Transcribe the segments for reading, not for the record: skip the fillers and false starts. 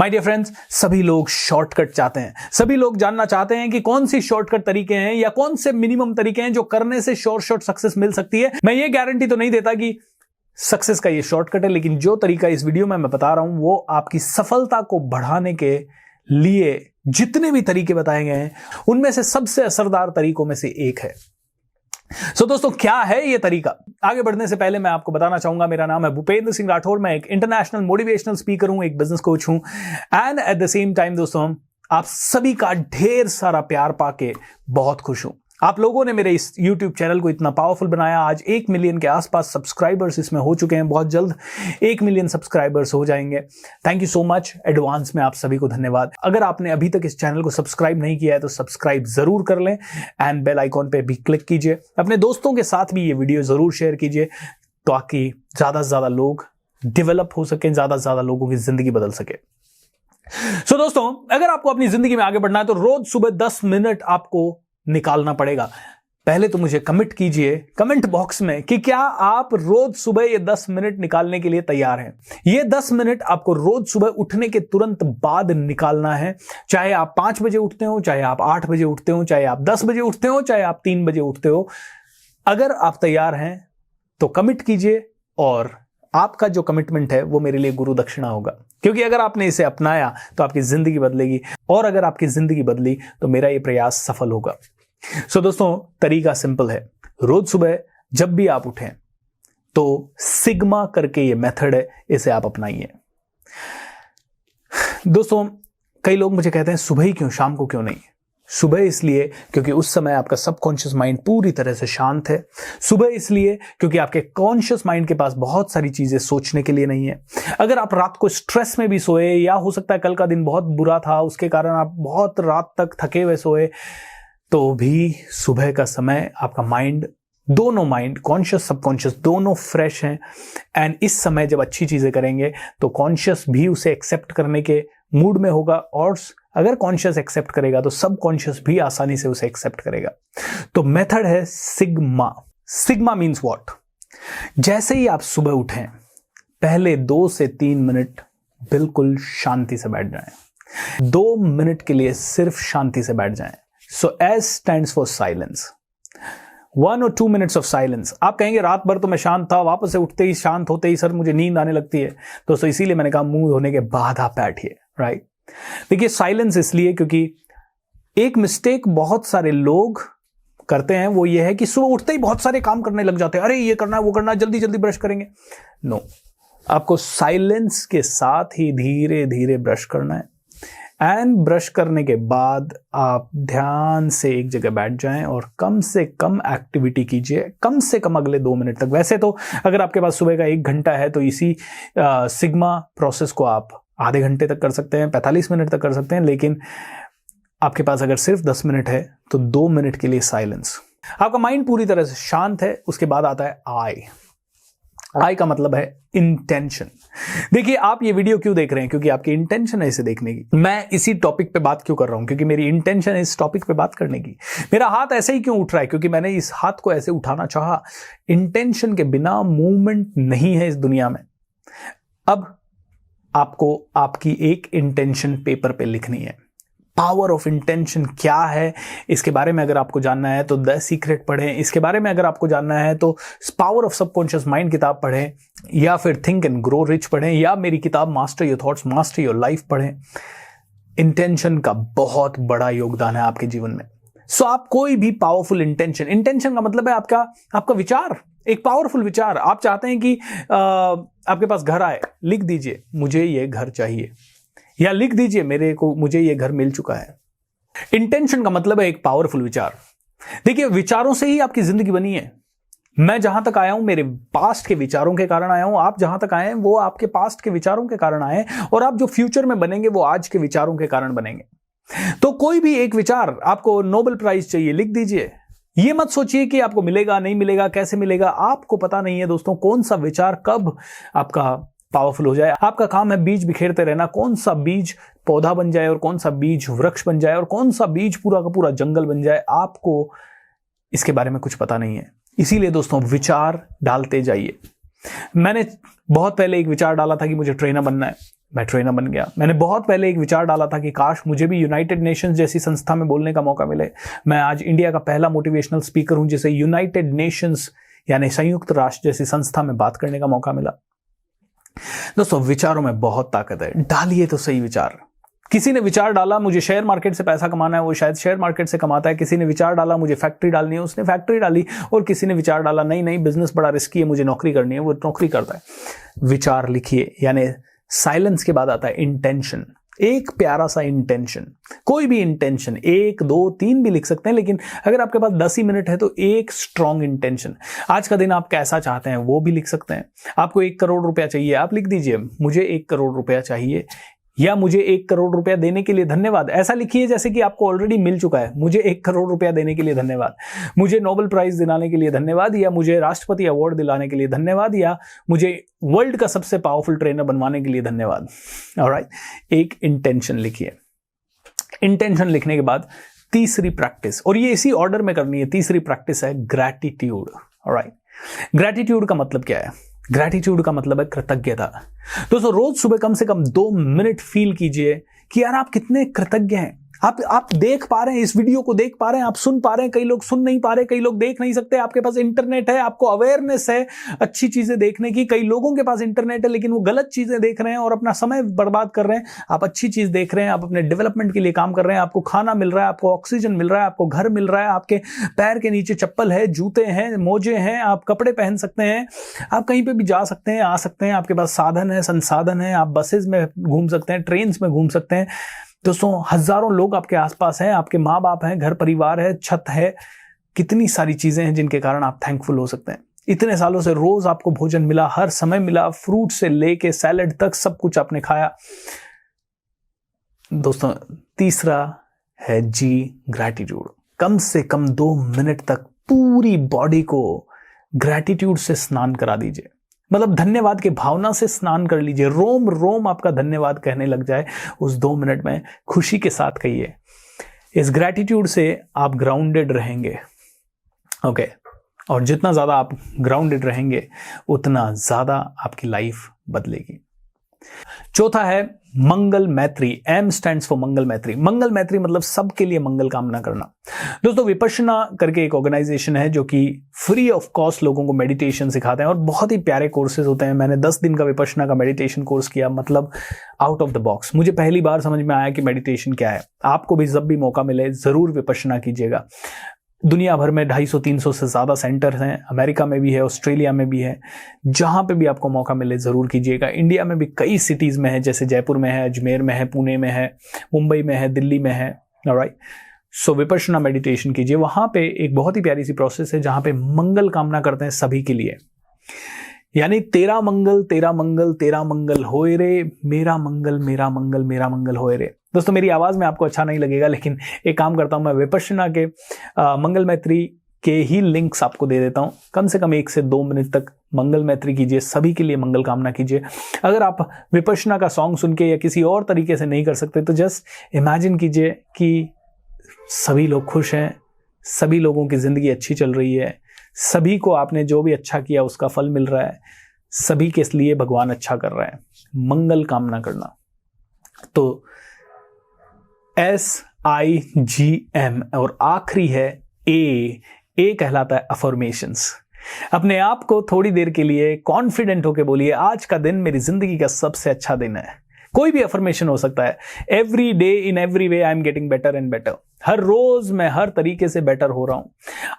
My dear friends, सभी लोग shortcut चाहते हैं। सभी लोग जानना चाहते हैं कि कौन सी शॉर्टकट तरीके हैं या कौन से मिनिमम तरीके हैं जो करने से शॉर्ट सक्सेस मिल सकती है। मैं ये गारंटी तो नहीं देता कि सक्सेस का ये शॉर्टकट है, लेकिन जो तरीका इस वीडियो में मैं बता रहा हूं वो आपकी सफलता को बढ़ाने के लिए जितने भी तरीके बताए गए हैं उनमें से सबसे असरदार तरीकों में से एक है। दोस्तों, क्या है ये तरीका? आगे बढ़ने से पहले मैं आपको बताना चाहूंगा, मेरा नाम है भूपेंद्र सिंह राठौर। मैं एक इंटरनेशनल मोटिवेशनल स्पीकर हूं, एक बिजनेस कोच हूं and at the same time दोस्तों आप सभी का ढेर सारा प्यार पाके बहुत खुश हूं। आप लोगों ने मेरे इस YouTube चैनल को इतना पावरफुल बनाया। आज 1 मिलियन के आसपास सब्सक्राइबर्स इसमें हो चुके हैं। बहुत जल्द 1 मिलियन सब्सक्राइबर्स हो जाएंगे। Thank you so much advance में आप सभी को धन्यवाद। अगर आपने अभी तक इस चैनल को सब्सक्राइब नहीं किया है तो सब्सक्राइब जरूर कर लें एंड बेल आइकॉन पे भी क्लिक कीजिए। अपने दोस्तों के साथ भी ये वीडियो जरूर शेयर कीजिए ताकि ज्यादा से ज्यादा लोग डेवलप हो सके, ज्यादा से ज्यादा लोगों की जिंदगी बदल सके। दोस्तों, अगर आपको अपनी जिंदगी में आगे बढ़ना है तो रोज सुबह 10 मिनट आपको निकालना पड़ेगा। पहले तो मुझे कमिट कीजिए कमेंट बॉक्स में कि क्या आप रोज सुबह ये 10 मिनट निकालने के लिए तैयार हैं। ये 10 मिनट आपको रोज सुबह उठने के तुरंत बाद निकालना है। चाहे आप 5 बजे उठते हो, चाहे आप 8 बजे उठते हो, चाहे आप 10 बजे उठते हो, चाहे आप 3 बजे उठते हो। अगर आप तैयार हैं तो कमिट कीजिए और आपका जो कमिटमेंट है वो मेरे लिए गुरु दक्षिणा होगा, क्योंकि अगर आपने इसे अपनाया तो आपकी जिंदगी बदलेगी और अगर आपकी जिंदगी बदली तो मेरा ये प्रयास सफल होगा। दोस्तों, तरीका सिंपल है। रोज सुबह जब भी आप उठें तो सिग्मा करके ये मेथड है, इसे आप अपनाइए। दोस्तों, कई लोग मुझे कहते हैं सुबह ही क्यों, शाम को क्यों नहीं? सुबह इसलिए क्योंकि उस समय आपका सबकॉन्शियस माइंड पूरी तरह से शांत है। सुबह इसलिए क्योंकि आपके कॉन्शियस माइंड के पास बहुत सारी चीजें सोचने के लिए नहीं है। अगर आप रात को स्ट्रेस में भी सोए या हो सकता है कल का दिन बहुत बुरा था उसके कारण आप बहुत रात तक थके हुए सोए, तो भी सुबह का समय आपका माइंड, दोनों माइंड, कॉन्शियस सबकॉन्शियस दोनों फ्रेश हैं एंड इस समय जब अच्छी चीजें करेंगे तो कॉन्शियस भी उसे एक्सेप्ट करने के मूड में होगा और अगर कॉन्शियस एक्सेप्ट करेगा तो सबकॉन्शियस भी आसानी से उसे एक्सेप्ट करेगा। तो मेथड है सिग्मा। Sigma means what? जैसे ही आप सुबह उठें पहले 2 से 3 मिनट बिल्कुल शांति से बैठ जाएं। 2 मिनट के लिए सिर्फ शांति से बैठ जाएं। सो एस स्टैंड्स फॉर साइलेंस। 1 और 2 मिनट्स ऑफ साइलेंस। आप कहेंगे रात भर तो मैं शांत था, वापस से उठते ही शांत होते ही सर मुझे नींद आने लगती है। दोस्तों, इसीलिए मैंने कहा मुंह धोने के बाद आप बैठिए, राइट? देखिए, साइलेंस इसलिए क्योंकि एक मिस्टेक बहुत सारे लोग करते हैं, वो ये है कि सुबह उठते ही बहुत सारे काम करने लग जाते हैं। अरे ये करना है, वो करना है, जल्दी जल्दी ब्रश करेंगे। नो, आपको साइलेंस के साथ ही धीरे धीरे ब्रश करना है एंड ब्रश करने के बाद आप ध्यान से एक जगह बैठ जाएं और कम से कम एक्टिविटी कीजिए, कम से कम अगले 2 मिनट तक। वैसे तो अगर आपके पास सुबह का 1 घंटा है तो इसी सिग्मा प्रोसेस को आप आधे घंटे तक कर सकते हैं, 45 मिनट तक कर सकते हैं, लेकिन आपके पास अगर सिर्फ 10 मिनट है तो 2 मिनट के लिए साइलेंस। आपका माइंड पूरी तरह से शांत है। उसके बाद आता है आई का मतलब है इंटेंशन। देखिए, आप ये वीडियो क्यों देख रहे हैं? क्योंकि आपकी इंटेंशन है इसे देखने की। मैं इसी टॉपिक पे बात क्यों कर रहा हूं? क्योंकि मेरी इंटेंशन है इस टॉपिक पे बात करने की। मेरा हाथ ऐसे ही क्यों उठ रहा है? क्योंकि मैंने इस हाथ को ऐसे उठाना चाहा। इंटेंशन के बिना मूवमेंट नहीं है इस दुनिया में। अब आपको आपकी एक इंटेंशन पेपर पे लिखनी है। पावर ऑफ इंटेंशन क्या है, इसके बारे में अगर आपको जानना है तो द सीक्रेट पढ़ें। इसके बारे में अगर आपको जानना है तो पावर ऑफ सबकॉन्शियस माइंड किताब पढ़ें, या फिर थिंक एंड ग्रो रिच पढ़ें, या मेरी किताब master your thoughts master your life पढ़ें। इंटेंशन का बहुत बड़ा योगदान है आपके जीवन में। सो आप कोई भी पावरफुल इंटेंशन का मतलब है आपका विचार, एक पावरफुल विचार। आप चाहते हैं कि आपके पास घर आए, लिख दीजिए मुझे ये घर चाहिए, या लिख दीजिए मुझे ये घर मिल चुका है। इंटेंशन का मतलब है एक पावरफुल विचार। देखिए, विचारों से ही आपकी जिंदगी बनी है। मैं जहां तक आया हूं मेरे पास्ट के विचारों के कारण आया हूं। आप जहां तक आए हैं वो आपके पास्ट के विचारों के कारण आए हैं, और आप जो फ्यूचर में बनेंगे वो आज के विचारों के कारण बनेंगे। तो कोई भी एक विचार, आपको नोबेल प्राइज चाहिए, लिख दीजिए। ये मत सोचिए कि आपको मिलेगा नहीं मिलेगा, कैसे मिलेगा, आपको पता नहीं है दोस्तों कौन सा विचार कब आपका पावरफुल हो जाए। आपका काम है बीज बिखेरते रहना। कौन सा बीज पौधा बन जाए और कौन सा बीज वृक्ष बन जाए और कौन सा बीज पूरा का पूरा जंगल बन जाए, आपको इसके बारे में कुछ पता नहीं है। इसीलिए दोस्तों विचार डालते जाइए। मैंने बहुत पहले एक विचार डाला था कि मुझे ट्रेनर बनना है। मैं ट्रेनर बन गया। मैंने बहुत पहले एक विचार डाला था कि काश मुझे भी यूनाइटेड नेशंस जैसी संस्था में बोलने का मौका मिले। मैं आज इंडिया का पहला मोटिवेशनल स्पीकर हूं जिसे यूनाइटेड नेशंस यानी संयुक्त राष्ट्र जैसी संस्था में बात करने का मौका मिला। दोस्तों, विचारों में बहुत ताकत है, डालिए तो सही विचार। किसी ने विचार डाला मुझे शेयर मार्केट से पैसा कमाना है, वो शायद शेयर मार्केट से कमाता है। किसी ने विचार डाला मुझे फैक्ट्री डालनी है, उसने फैक्ट्री डाली। और किसी ने विचार डाला नहीं बिजनेस बड़ा रिस्की है, मुझे नौकरी करनी है, वो नौकरी करता है। विचार लिखिए, यानी साइलेंस के बाद आता है इंटेंशन। एक प्यारा सा इंटेंशन, कोई भी इंटेंशन, 1 2 3 भी लिख सकते हैं, लेकिन अगर आपके पास 10 ही मिनट है तो एक स्ट्रॉन्ग इंटेंशन। आज का दिन आप कैसा चाहते हैं वो भी लिख सकते हैं। आपको 1 करोड़ रुपया चाहिए, आप लिख दीजिए मुझे 1 करोड़ रुपया चाहिए, या मुझे 1 करोड़ रुपया देने के लिए धन्यवाद। ऐसा लिखिए जैसे कि आपको ऑलरेडी मिल चुका है। मुझे 1 करोड़ रुपया देने के लिए धन्यवाद, मुझे नोबेल प्राइज दिलाने के लिए धन्यवाद, या मुझे राष्ट्रपति अवार्ड दिलाने के लिए धन्यवाद, या मुझे वर्ल्ड का सबसे पावरफुल ट्रेनर बनवाने के लिए धन्यवाद। ऑलराइट, एक इंटेंशन लिखिए। इंटेंशन लिखने के बाद तीसरी प्रैक्टिस, और ये इसी ऑर्डर में करनी है, तीसरी प्रैक्टिस है ग्रैटिट्यूड। ऑलराइट, ग्रैटिट्यूड का मतलब क्या है? ग्रैटिट्यूड का मतलब है कृतज्ञता। दोस्तों, रोज सुबह कम से कम 2 मिनट फील कीजिए कि यार आप कितने कृतज्ञ हैं। आप देख पा रहे हैं, इस वीडियो को देख पा रहे हैं, आप सुन पा रहे हैं। कई लोग सुन नहीं पा रहे, कई लोग देख नहीं सकते। आपके पास इंटरनेट है, आपको अवेयरनेस है अच्छी चीजें देखने की। कई लोगों के पास इंटरनेट है लेकिन वो गलत चीजें देख रहे हैं और अपना समय बर्बाद कर रहे हैं। आप अच्छी चीज देख रहे हैं, आप अपने डेवलपमेंट के लिए काम कर रहे हैं। आपको खाना मिल रहा है, आपको ऑक्सीजन मिल रहा है, आपको घर मिल रहा है, आपके पैर के नीचे चप्पल है, जूते हैं, मोजे हैं, आप कपड़े पहन सकते हैं, आप कहीं पे भी जा सकते हैं, आ सकते हैं। आपके पास साधन है, संसाधन है, आप बसेस में घूम सकते हैं, ट्रेन में घूम सकते हैं। दोस्तों, हजारों लोग आपके आसपास हैं, आपके माँ बाप हैं, घर परिवार है, छत है, कितनी सारी चीजें हैं जिनके कारण आप थैंकफुल हो सकते हैं। इतने सालों से रोज आपको भोजन मिला, हर समय मिला, फ्रूट से लेके सैलेड तक सब कुछ आपने खाया। दोस्तों, तीसरा है जी ग्रैटिट्यूड। कम से कम 2 मिनट तक पूरी बॉडी को ग्रैटिट्यूड से स्नान करा दीजिए। मतलब धन्यवाद की भावना से स्नान कर लीजिए। रोम रोम आपका धन्यवाद कहने लग जाए उस 2 मिनट में। खुशी के साथ कहिए। इस ग्रैटिट्यूड से आप ग्राउंडेड रहेंगे। ओके, और जितना ज्यादा आप ग्राउंडेड रहेंगे उतना ज्यादा आपकी लाइफ बदलेगी। चौथा है मंगल मैत्री। एम स्टैंड्स फॉर मंगल मैत्री। मंगल मैत्री मतलब सबके लिए मंगल कामना करना। दोस्तों, विपश्यना करके एक ऑर्गेनाइजेशन है जो कि फ्री ऑफ कॉस्ट लोगों को मेडिटेशन सिखाते हैं और बहुत ही प्यारे कोर्सेज होते हैं। मैंने 10 दिन का विपश्यना का मेडिटेशन कोर्स किया, मतलब आउट ऑफ द बॉक्स। मुझे पहली बार समझ में आया कि मेडिटेशन क्या है। आपको भी जब भी मौका मिले जरूर विपश्यना कीजिएगा। दुनिया भर में 250-300 से ज्यादा सेंटर्स हैं। अमेरिका में भी है, ऑस्ट्रेलिया में भी है। जहां पे भी आपको मौका मिले जरूर कीजिएगा। इंडिया में भी कई सिटीज में है, जैसे जयपुर में है, अजमेर में है, पुणे में है, मुंबई में है, दिल्ली में है। ऑलराइट, सो विपश्यना मेडिटेशन कीजिए। वहां पे एक बहुत ही प्यारी सी प्रोसेस है जहां पे मंगल कामना करते हैं सभी के लिए। यानी तेरा मंगल तेरा मंगल तेरा मंगल होए रे, मेरा मंगल मेरा मंगल मेरा मंगल होए रे। दोस्तों, मेरी आवाज में आपको अच्छा नहीं लगेगा, लेकिन एक काम करता हूं, मैं विपश्यना के मंगल मैत्री के ही लिंक्स आपको दे देता हूं। कम से कम 1 से 2 मिनट तक मंगल मैत्री कीजिए, सभी के लिए मंगल कामना कीजिए। अगर आप विपश्यना का सॉन्ग सुन के या किसी और तरीके से नहीं कर सकते तो जस्ट इमेजिन कीजिए कि सभी लोग खुश हैं, सभी लोगों की जिंदगी अच्छी चल रही है, सभी को आपने जो भी अच्छा किया उसका फल मिल रहा है, सभी के लिए भगवान अच्छा कर रहा है। मंगल कामना करना। तो SIGM और आखिरी है ए कहलाता है अफर्मेशंस। अपने आप को थोड़ी देर के लिए कॉन्फिडेंट होकर बोलिए, आज का दिन मेरी जिंदगी का सबसे अच्छा दिन है। कोई भी अफर्मेशन हो सकता है। Every day in every way I am getting better and better. हर रोज मैं हर तरीके से बेटर हो रहा हूं।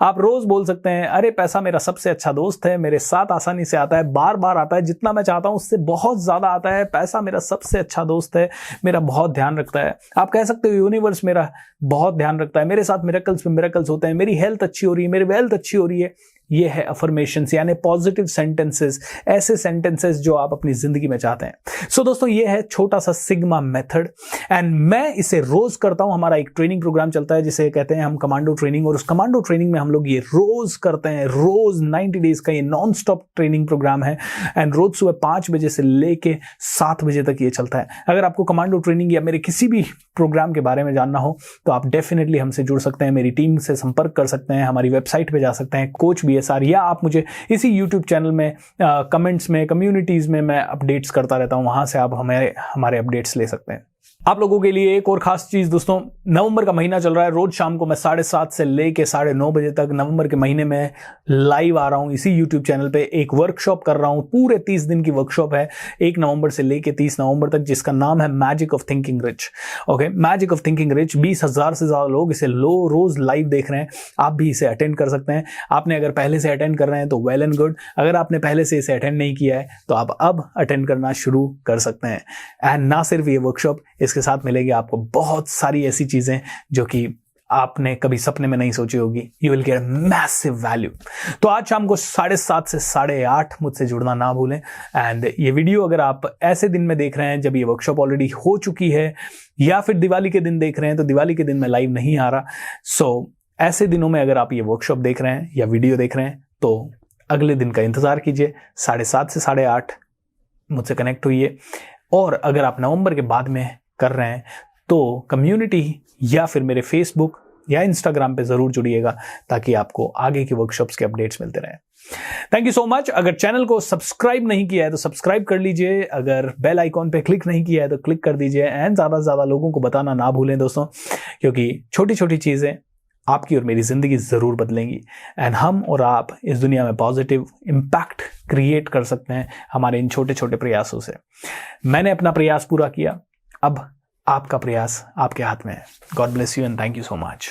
आप रोज बोल सकते हैं, अरे पैसा मेरा सबसे अच्छा दोस्त है, मेरे साथ आसानी से आता है, बार बार आता है, जितना मैं चाहता हूं उससे बहुत ज्यादा आता है। पैसा मेरा सबसे अच्छा दोस्त है, मेरा बहुत ध्यान रखता है। आप कह सकते हो यूनिवर्स मेरा बहुत ध्यान रखता है, मेरे साथ मिरेकल्स पे मिरेकल्स होते हैं, मेरी हेल्थ अच्छी हो रही है, मेरी वेल्थ अच्छी हो रही है। ये है अफर्मेशंस, यानी पॉजिटिव सेंटेंसेस, ऐसे सेंटेंसेस जो आप अपनी जिंदगी में चाहते हैं। सो दोस्तों, ये है छोटा सा सिग्मा मेथड एंड मैं इसे रोज करता हूं। हमारा एक ट्रेनिंग प्रोग्राम चलता है जिसे कहते हैं हम कमांडो ट्रेनिंग, और उस कमांडो ट्रेनिंग में हम लोग ये रोज करते हैं। रोज 90 डेज का ये नॉन स्टॉप ट्रेनिंग प्रोग्राम है एंड रोज सुबह 5 बजे से लेके 7 बजे तक ये चलता है। अगर आपको कमांडो ट्रेनिंग या मेरे किसी भी प्रोग्राम के बारे में जानना हो तो आप डेफिनेटली हमसे जुड़ सकते हैं, मेरी टीम से संपर्क कर सकते हैं, हमारी वेबसाइट पे जा सकते हैं coachbs CSR, या आप मुझे इसी यूट्यूब चैनल में कमेंट्स में, कम्युनिटीज़ में मैं अपडेट्स करता रहता हूँ, वहाँ से आप हमारे अपडेट्स ले सकते हैं। आप लोगों के लिए एक और खास चीज दोस्तों, नवंबर का महीना चल रहा है, रोज शाम को मैं 7:30 से लेके 9:30 बजे तक नवंबर के महीने में लाइव आ रहा हूं इसी यूट्यूब चैनल पे। एक वर्कशॉप कर रहा हूं, पूरे 30 दिन की वर्कशॉप है, 1 नवंबर से लेके 30 नवंबर तक, जिसका नाम है magic of thinking rich. Okay, magic of thinking rich. 20,000 से ज्यादा लोग इसे रोज लाइव देख रहे हैं। आप भी इसे अटेंड कर सकते हैं। आपने अगर पहले से अटेंड कर रहे हैं तो वेल एंड गुड, अगर आपने पहले से इसे अटेंड नहीं किया है तो आप अब अटेंड करना शुरू कर सकते हैं। एंड ना सिर्फ ये वर्कशॉप, इसके साथ मिलेगी आपको बहुत सारी ऐसी चीजें जो कि आपने कभी सपने में नहीं सोची होगी। You will get massive value. तो आज शाम को 7:30 से 8:30 मुझसे जुड़ना ना भूलें। एंड ये वीडियो अगर आप ऐसे दिन में देख रहे हैं जब ये वर्कशॉप ऑलरेडी हो चुकी है, या फिर दिवाली के दिन देख रहे हैं, तो दिवाली के दिन मैं लाइव नहीं आ रहा। सो ऐसे दिनों में अगर आप ये वर्कशॉप देख रहे हैं या वीडियो देख रहे हैं तो अगले दिन का इंतजार कीजिए, 7:30 से 8:30 मुझसे कनेक्ट हुइए। और अगर आप नवंबर के बाद में कर रहे हैं तो कम्युनिटी या फिर मेरे फेसबुक या इंस्टाग्राम पे जरूर जुड़िएगा, ताकि आपको आगे की वर्कशॉप्स के अपडेट्स मिलते रहें। Thank you so much. अगर चैनल को सब्सक्राइब नहीं किया है तो सब्सक्राइब कर लीजिए, अगर बेल आइकॉन पे क्लिक नहीं किया है तो क्लिक कर दीजिए। एंड ज्यादा से ज्यादा लोगों को बताना ना भूलें दोस्तों, क्योंकि छोटी छोटी चीजें आपकी और मेरी जिंदगी जरूर बदलेंगी। एंड हम और आप इस दुनिया में पॉजिटिव इम्पैक्ट क्रिएट कर सकते हैं हमारे इन छोटे छोटे प्रयासों से। मैंने अपना प्रयास पूरा किया, अब आपका प्रयास आपके हाथ में है। God bless you and thank you so much.